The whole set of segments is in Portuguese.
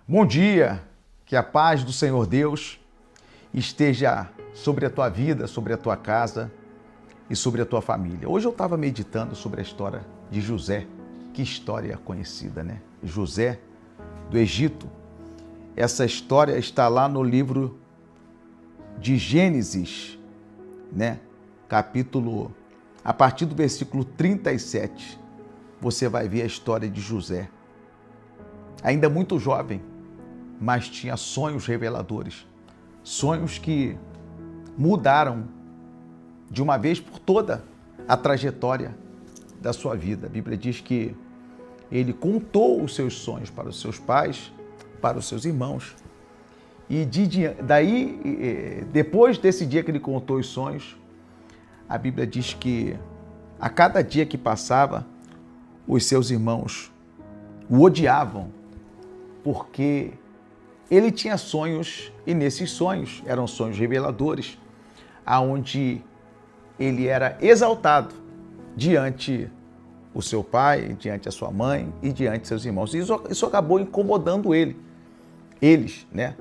Bom dia, que a paz do Senhor Deus esteja sobre a tua vida, sobre a tua casa e sobre a tua família. Hoje eu estava meditando sobre a história de José. Que história conhecida, né? José do Egito. Essa história está lá no livro de Gênesis, né? Capítulo, a partir do versículo 37, você vai ver a história de José. Ainda muito jovem, mas tinha sonhos reveladores, sonhos que mudaram de uma vez por toda a trajetória da sua vida. A Bíblia diz que ele contou os seus sonhos para os seus pais, para os seus irmãos. E daí, depois desse dia que ele contou os sonhos, a Bíblia diz que a cada dia que passava, os seus irmãos o odiavam, porque ele tinha sonhos, e nesses sonhos eram sonhos reveladores, aonde ele era exaltado diante o seu pai, diante a sua mãe e diante seus irmãos. Isso acabou incomodando eles, né?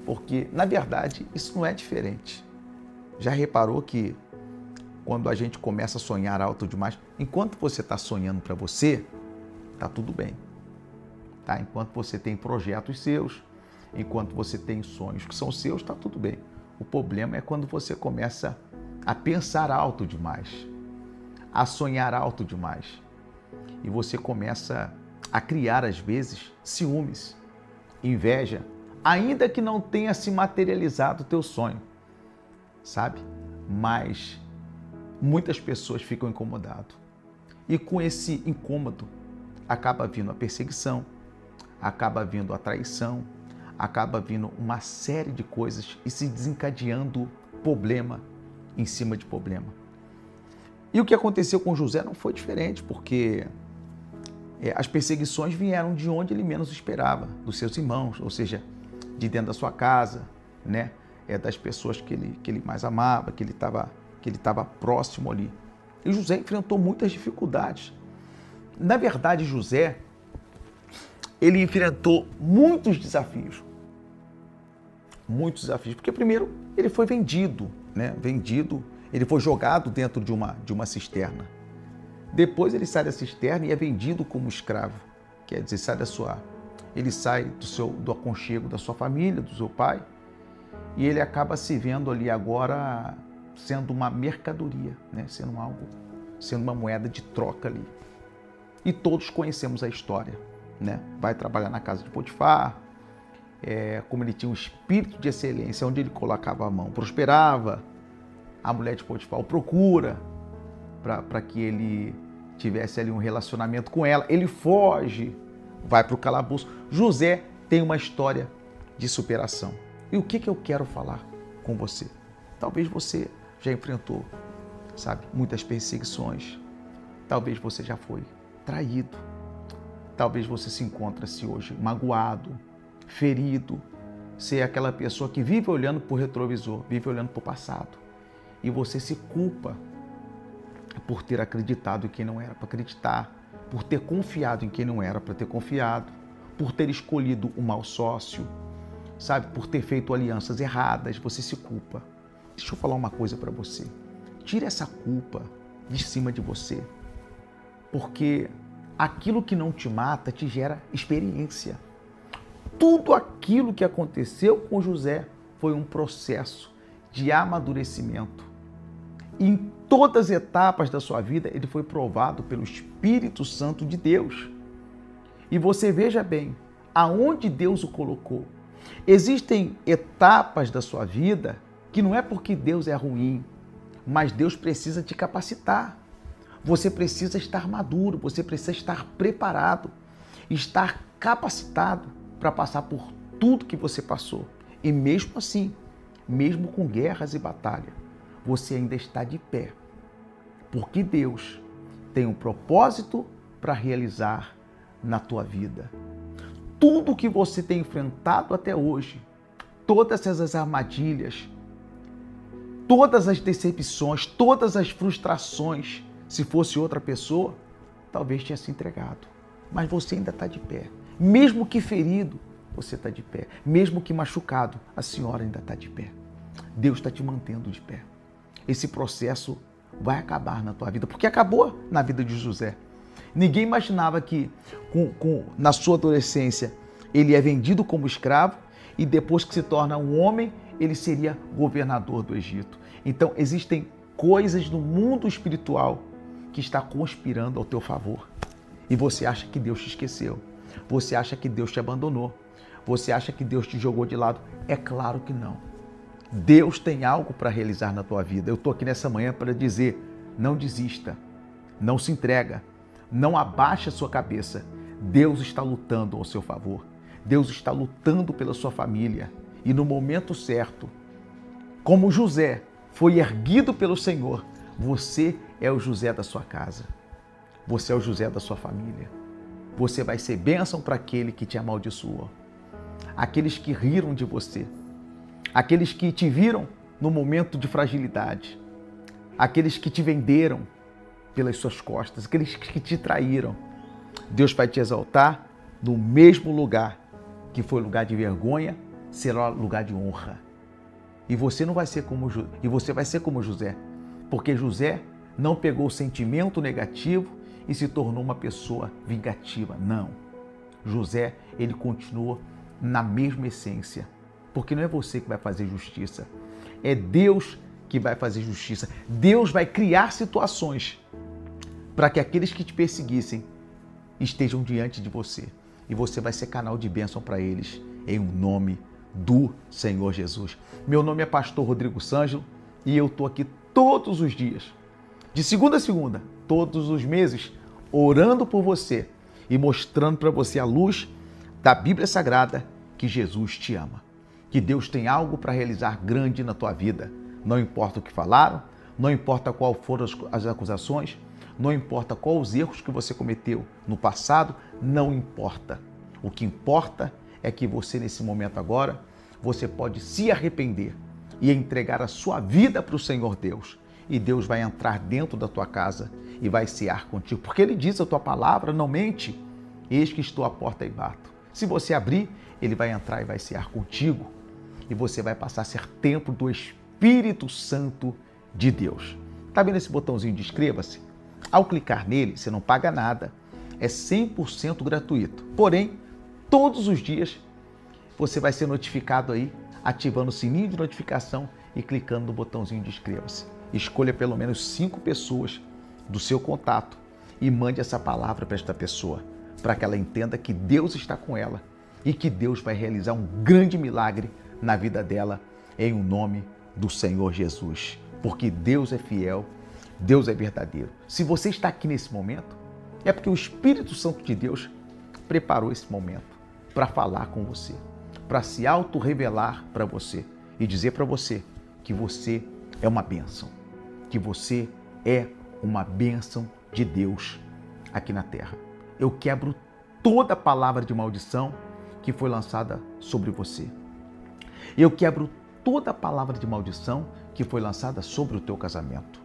Porque, na verdade, isso não é diferente. Já reparou que quando a gente começa a sonhar alto demais, enquanto você está sonhando para você, tá tudo bem. Tá? Enquanto você tem projetos seus, enquanto você tem sonhos que são seus, está tudo bem. O problema é quando você começa a pensar alto demais, a sonhar alto demais. E você começa a criar, às vezes, ciúmes, inveja, ainda que não tenha se materializado o teu sonho, sabe? Mas muitas pessoas ficam incomodadas. E com esse incômodo, acaba vindo a perseguição, acaba vindo a traição, acaba vindo uma série de coisas e se desencadeando problema em cima de problema. E o que aconteceu com José não foi diferente, porque as perseguições vieram de onde ele menos esperava, dos seus irmãos, ou seja, de dentro da sua casa, né? Das pessoas que ele mais amava, que ele estava próximo ali. E José enfrentou muitas dificuldades. Na verdade, José, ele enfrentou muitos desafios, porque primeiro ele foi vendido, né? Ele foi jogado dentro de uma cisterna. Depois ele sai da cisterna e é vendido como escravo, quer dizer, ele sai do aconchego da sua família, do seu pai, e ele acaba se vendo ali agora sendo uma mercadoria, né? Sendo uma moeda de troca ali. E todos conhecemos a história, né? Vai trabalhar na casa de Potifar, como ele tinha um espírito de excelência, onde ele colocava a mão, prosperava. A mulher de Potifar o procura para que ele tivesse ali um relacionamento com ela. Ele foge, vai para o calabouço. José tem uma história de superação. E o que eu quero falar com você? Talvez você já enfrentou, sabe, muitas perseguições. Talvez você já foi traído. Talvez você se encontre-se hoje magoado, ferido, ser aquela pessoa que vive olhando para o retrovisor, vive olhando para o passado. E você se culpa por ter acreditado em quem não era para acreditar, por ter confiado em quem não era para ter confiado, por ter escolhido o mau sócio, sabe? Por ter feito alianças erradas, você se culpa. Deixa eu falar uma coisa para você. Tire essa culpa de cima de você, porque aquilo que não te mata te gera experiência. Tudo aquilo que aconteceu com José foi um processo de amadurecimento. E em todas as etapas da sua vida, ele foi provado pelo Espírito Santo de Deus. E você veja bem, aonde Deus o colocou. Existem etapas da sua vida que não é porque Deus é ruim, mas Deus precisa te capacitar. Você precisa estar maduro, você precisa estar preparado, estar capacitado para passar por tudo que você passou. E mesmo assim, mesmo com guerras e batalhas, você ainda está de pé, porque Deus tem um propósito para realizar na tua vida. Tudo que você tem enfrentado até hoje, todas essas armadilhas, todas as decepções, todas as frustrações, se fosse outra pessoa, talvez tinha se entregado. Mas você ainda está de pé. Mesmo que ferido, você está de pé. Mesmo que machucado, a senhora ainda está de pé. Deus está te mantendo de pé. Esse processo vai acabar na tua vida, porque acabou na vida de José. Ninguém imaginava que na sua adolescência ele é vendido como escravo e depois que se torna um homem, ele seria governador do Egito. Então existem coisas no mundo espiritual que está conspirando ao teu favor. E você acha que Deus te esqueceu. Você acha que Deus te abandonou. Você acha que Deus te jogou de lado. É claro que não. Deus tem algo para realizar na tua vida. Eu estou aqui nessa manhã para dizer, não desista, não se entrega, não abaixe a sua cabeça. Deus está lutando ao seu favor. Deus está lutando pela sua família. E no momento certo, como José foi erguido pelo Senhor, você é o José da sua casa. Você é o José da sua família. Você vai ser bênção para aquele que te amaldiçoou. Aqueles que riram de você. Aqueles que te viram no momento de fragilidade. Aqueles que te venderam pelas suas costas. Aqueles que te traíram. Deus vai te exaltar no mesmo lugar que foi lugar de vergonha, será lugar de honra. E você não vai ser você vai ser como José, porque José não pegou o sentimento negativo e se tornou uma pessoa vingativa. Não. José, ele continua na mesma essência, porque não é você que vai fazer justiça, é Deus que vai fazer justiça. Deus vai criar situações para que aqueles que te perseguissem estejam diante de você e você vai ser canal de bênção para eles, em nome do Senhor Jesus. Meu nome é Pastor Rodrigo Sângelo e eu estou aqui todos os dias, de segunda a segunda, todos os meses, orando por você e mostrando para você a luz da Bíblia Sagrada que Jesus te ama. Que Deus tem algo para realizar grande na tua vida. Não importa o que falaram, não importa qual foram as acusações, não importa quais os erros que você cometeu no passado, não importa. O que importa é que você, nesse momento agora, você pode se arrepender e entregar a sua vida para o Senhor Deus. E Deus vai entrar dentro da tua casa e vai cear contigo. Porque Ele diz a tua palavra, não mente. Eis que estou à porta e bato. Se você abrir, Ele vai entrar e vai cear contigo. E você vai passar a ser templo do Espírito Santo de Deus. Está vendo esse botãozinho de inscreva-se? Ao clicar nele, você não paga nada. É 100% gratuito. Porém, todos os dias, você vai ser notificado aí, ativando o sininho de notificação e clicando no botãozinho de inscreva-se. Escolha pelo menos 5 pessoas do seu contato e mande essa palavra para esta pessoa, para que ela entenda que Deus está com ela e que Deus vai realizar um grande milagre na vida dela, em o nome do Senhor Jesus. Porque Deus é fiel, Deus é verdadeiro. Se você está aqui nesse momento, é porque o Espírito Santo de Deus preparou esse momento para falar com você, para se auto-revelar para você e dizer para você que você é uma bênção, que você é uma bênção de Deus aqui na terra. Eu quebro toda palavra de maldição que foi lançada sobre você. Eu quebro toda palavra de maldição que foi lançada sobre o teu casamento.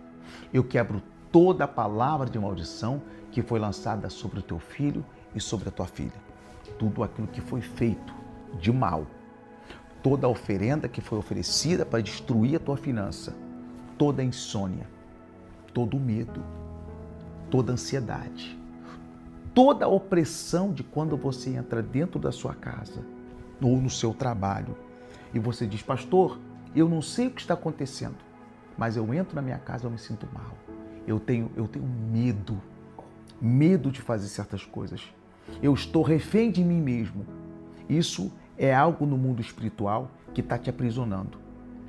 Eu quebro toda palavra de maldição que foi lançada sobre o teu filho e sobre a tua filha. Tudo aquilo que foi feito de mal, toda a oferenda que foi oferecida para destruir a tua finança, toda a insônia, todo o medo, toda a ansiedade, toda a opressão de quando você entra dentro da sua casa ou no seu trabalho e você diz, pastor, eu não sei o que está acontecendo, mas eu entro na minha casa e eu me sinto mal. Eu tenho medo de fazer certas coisas. Eu estou refém de mim mesmo. Isso é algo no mundo espiritual que está te aprisionando.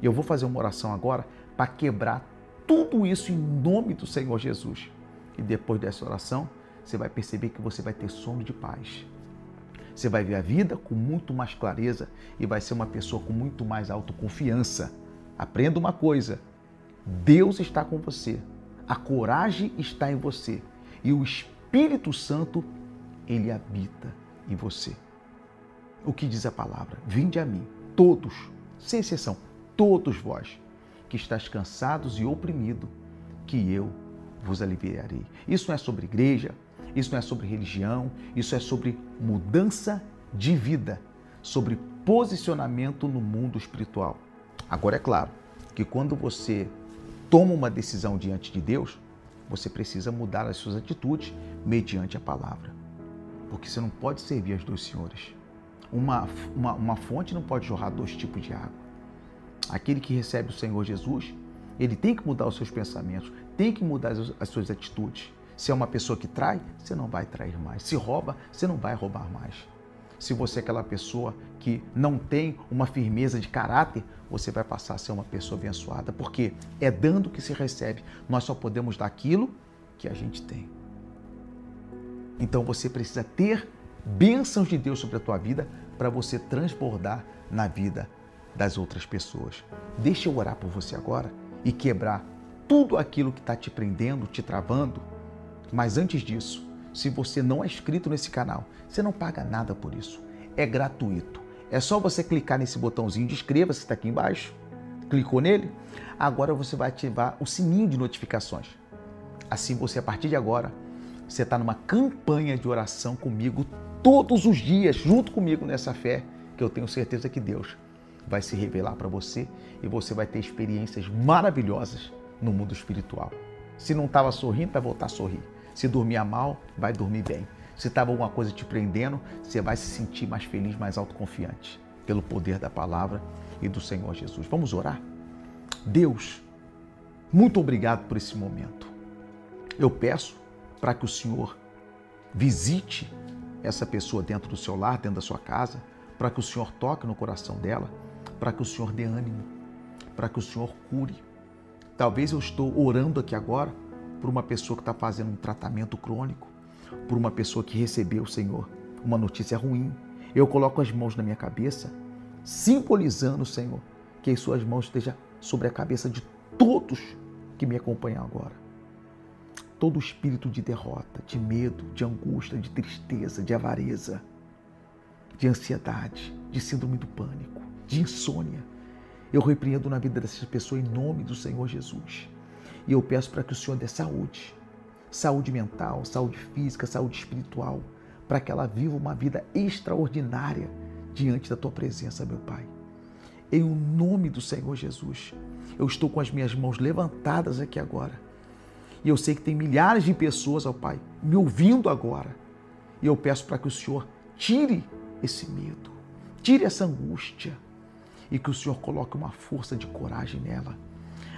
Eu vou fazer uma oração agora para quebrar tudo isso em nome do Senhor Jesus. E depois dessa oração, você vai perceber que você vai ter sono de paz. Você vai ver a vida com muito mais clareza e vai ser uma pessoa com muito mais autoconfiança. Aprenda uma coisa, Deus está com você, a coragem está em você e o Espírito Santo, ele habita em você. O que diz a palavra? Vinde a mim, todos, sem exceção, todos vós, que estáis cansados e oprimidos, que eu vos aliviarei. Isso não é sobre igreja, isso não é sobre religião, isso é sobre mudança de vida, sobre posicionamento no mundo espiritual. Agora, é claro que quando você toma uma decisão diante de Deus, você precisa mudar as suas atitudes mediante a palavra. Porque você não pode servir aos dois senhores. Uma fonte não pode jorrar dois tipos de água. Aquele que recebe o Senhor Jesus, ele tem que mudar os seus pensamentos, tem que mudar as suas atitudes. Se é uma pessoa que trai, você não vai trair mais. Se rouba, você não vai roubar mais. Se você é aquela pessoa que não tem uma firmeza de caráter, você vai passar a ser uma pessoa abençoada, porque é dando que se recebe. Nós só podemos dar aquilo que a gente tem. Então você precisa ter bênçãos de Deus sobre a tua vida para você transbordar na vida das outras pessoas. Deixa eu orar por você agora e quebrar tudo aquilo que está te prendendo, te travando. Mas antes disso, se você não é inscrito nesse canal, você não paga nada por isso. É gratuito. É só você clicar nesse botãozinho de inscreva-se que está aqui embaixo. Clicou nele? Agora você vai ativar o sininho de notificações. Assim você, a partir de agora, você está numa campanha de oração comigo todos os dias, junto comigo nessa fé, que eu tenho certeza que Deus vai se revelar para você e você vai ter experiências maravilhosas no mundo espiritual. Se não estava sorrindo, vai voltar a sorrir. Se dormia mal, vai dormir bem. Se estava alguma coisa te prendendo, você vai se sentir mais feliz, mais autoconfiante, pelo poder da palavra e do Senhor Jesus. Vamos orar? Deus, muito obrigado por esse momento. Eu peço para que o Senhor visite essa pessoa dentro do seu lar, dentro da sua casa, para que o Senhor toque no coração dela, para que o Senhor dê ânimo, para que o Senhor cure. Talvez eu estou orando aqui agora por uma pessoa que está fazendo um tratamento crônico, por uma pessoa que recebeu, Senhor, uma notícia ruim. Eu coloco as mãos na minha cabeça, simbolizando, Senhor, que as suas mãos estejam sobre a cabeça de todos que me acompanham agora. Todo espírito de derrota, de medo, de angústia, de tristeza, de avareza, de ansiedade, de síndrome do pânico, de insônia, eu repreendo na vida dessas pessoas em nome do Senhor Jesus. E eu peço para que o Senhor dê saúde, saúde mental, saúde física, saúde espiritual, para que ela viva uma vida extraordinária diante da tua presença, meu Pai. Em nome do Senhor Jesus, eu estou com as minhas mãos levantadas aqui agora. E eu sei que tem milhares de pessoas, ó Pai, me ouvindo agora. E eu peço para que o Senhor tire esse medo, tire essa angústia e que o Senhor coloque uma força de coragem nela.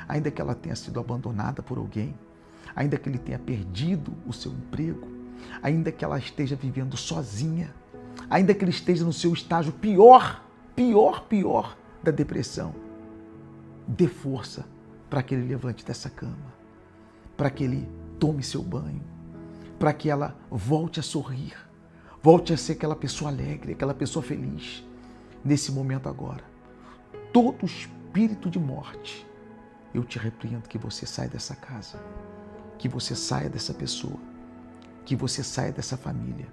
Ainda que ela tenha sido abandonada por alguém, ainda que ele tenha perdido o seu emprego, ainda que ela esteja vivendo sozinha, ainda que ele esteja no seu estágio pior da depressão, dê força para que ele levante dessa cama, para que ele tome seu banho, para que ela volte a sorrir, volte a ser aquela pessoa alegre, aquela pessoa feliz. Nesse momento agora, todo espírito de morte, eu te repreendo, que você saia dessa casa, que você saia dessa pessoa, que você saia dessa família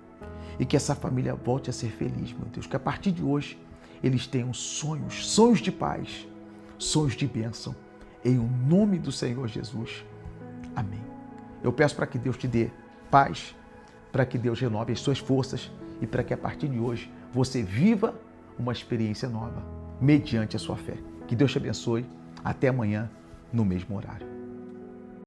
e que essa família volte a ser feliz, meu Deus, que a partir de hoje eles tenham sonhos de paz, sonhos de bênção, em o nome do Senhor Jesus. Amém. Eu peço para que Deus te dê paz, para que Deus renove as suas forças e para que a partir de hoje você viva uma experiência nova mediante a sua fé. Que Deus te abençoe. Até amanhã, no mesmo horário.